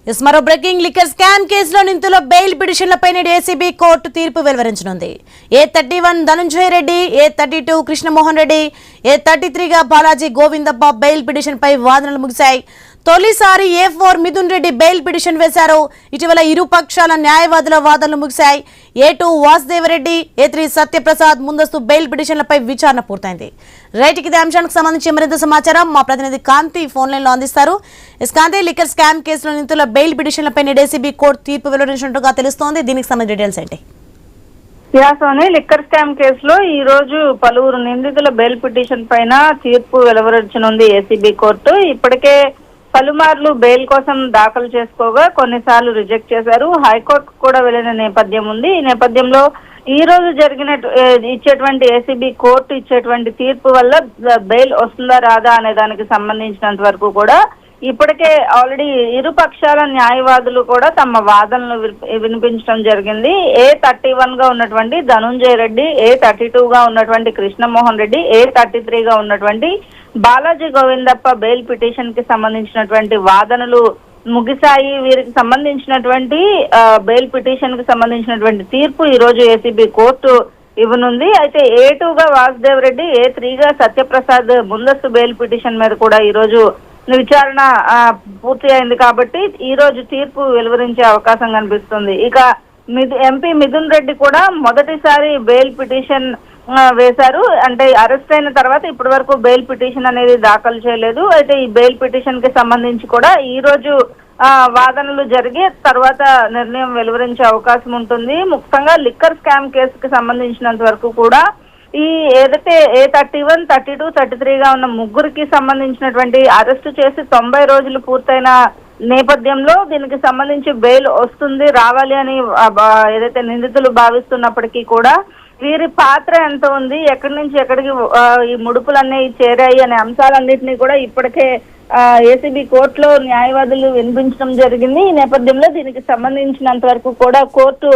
మరో breaking liquor scam కేసులో నిందితుల బెయిల్ పిటిషన్లపై నేడు ఏసీబీ కోర్టు తీర్పు వెలువరించనుంది. A31 ధనంజయ రెడ్డి, A32 కృష్ణమోహన్ రెడ్డి, A33గా బాలాజీ గోవిందప్ప బెయిల్ పిటిషన్ పై వాదనలు ముగిశాయి. తొలిసారి A4 Mithun Reddy bail petition వేశారు. ఇటీవల ఇరు పక్షాల న్యాయవాదుల వాదనలు ముగిశాయి. A2 వాసుదేవరెడ్డి, A3 సత్యప్రసాద్ ముందస్తు బెయిల్ పిటిషన్లపై విచారణ పూర్తయింది. రైట్, ఇదే అంశానికి సంబంధించి మరింత సమాచారం మా ప్రతినిధి కాంతి ఫోన్ లైన్ లో అందిస్తారు. కాంతి, లిక్కర్ స్కామ్ కేసులో నిందితుల బెయిల్ పిటిషన్లపై ఏసీబీ కోర్టు తీర్పు వెలువరించినట్టుగా తెలుస్తోంది. దీనికి సంబంధించిన డీటెయిల్స్ ఏంటి? సోని, లిక్కర్ స్కామ్ కేసులో ఈ రోజు పలువురు నిందితుల బెయిల్ పిటిషన్ పైన తీర్పు వెలువరించనుంది ఏసీబీ కోర్టు. ఇప్పటికే పలుమార్లు బెయిల్ కోసం దాఖలు చేసుకోగా కొన్నిసార్లు రిజెక్ట్ చేశారు. హైకోర్టు కూడా వెళ్లిన నేపథ్యం ఉంది. ఈ నేపథ్యంలో ఈ రోజు ఇచ్చేటువంటి ఏసీబీ కోర్టు ఇచ్చేటువంటి తీర్పు వల్ల బెయిల్ వస్తుందా రాదా అనే దానికి సంబంధించినంత వరకు కూడా ఇప్పటికే ఆల్రెడీ ఇరు పక్షాల న్యాయవాదులు కూడా తమ వాదనలు వినిపించడం జరిగింది. A31 గా ఉన్నటువంటి ధనంజయ రెడ్డి, A32గా ఉన్నటువంటి కృష్ణమోహన్ రెడ్డి, A33గా ఉన్నటువంటి బాలాజీ గోవిందప్ప బెయిల్ పిటిషన్ కి సంబంధించినటువంటి వాదనలు ముగిశాయి. వీరికి సంబంధించినటువంటి బెయిల్ పిటిషన్ కి సంబంధించినటువంటి తీర్పు ఈ రోజు ఏసీబీ కోర్టు ఇవ్వనుంది. అయితే A2గా వాసుదేవ్ రెడ్డి, A3గా సత్యప్రసాద్ ముందస్తు బెయిల్ పిటిషన్ మీద కూడా ఈ రోజు విచారణ పూర్తి అయింది కాబట్టి ఈ రోజు తీర్పు వెలువరించే అవకాశం కనిపిస్తుంది. ఇక ఎంపీ మిథున్ రెడ్డి కూడా మొదటిసారి బెయిల్ పిటిషన్ వేశారు. అంటే అరెస్ట్ అయిన తర్వాత ఇప్పటి వరకు బెయిల్ పిటిషన్ అనేది దాఖలు చేయలేదు. అయితే ఈ బెయిల్ పిటిషన్ కి సంబంధించి కూడా ఈ రోజు వాదనలు జరిగి తర్వాత నిర్ణయం వెలువరించే అవకాశం ఉంటుంది. ముఖ్యంగా లిక్కర్ స్కామ్ కేసుకి సంబంధించినంత వరకు కూడా ఈ ఏదైతే A31, 32, 33గా ఉన్న ముగ్గురికి సంబంధించినటువంటి అరెస్టు చేసి 90 రోజులు పూర్తయిన నేపథ్యంలో దీనికి సంబంధించి బెయిల్ వస్తుంది రావాలి అని ఏదైతే నిందితులు భావిస్తున్నప్పటికీ కూడా వీరి పాత్ర ఎంత ఉంది, ఎక్కడి నుంచి ఎక్కడికి ఈ ముడుపులన్నీ చేరాయి అనే అంశాలన్నింటినీ కూడా ఇప్పటికే ఏసీబీ కోర్టులో న్యాయవాదులు వినిపించడం జరిగింది. ఈ నేపథ్యంలో దీనికి సంబంధించినంత వరకు కూడా కోర్టు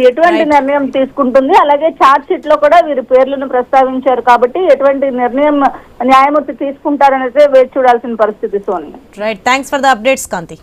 ఎటువంటి నిర్ణయం తీసుకుంటుంది, అలాగే ఛార్జ్ షీట్ లో కూడా వీరి పేర్లను ప్రస్తావించారు కాబట్టి ఎటువంటి నిర్ణయం న్యాయమూర్తి తీసుకుంటారనేది వేచి చూడాల్సిన పరిస్థితి. Sonia, right, thanks for the updates Kanthi.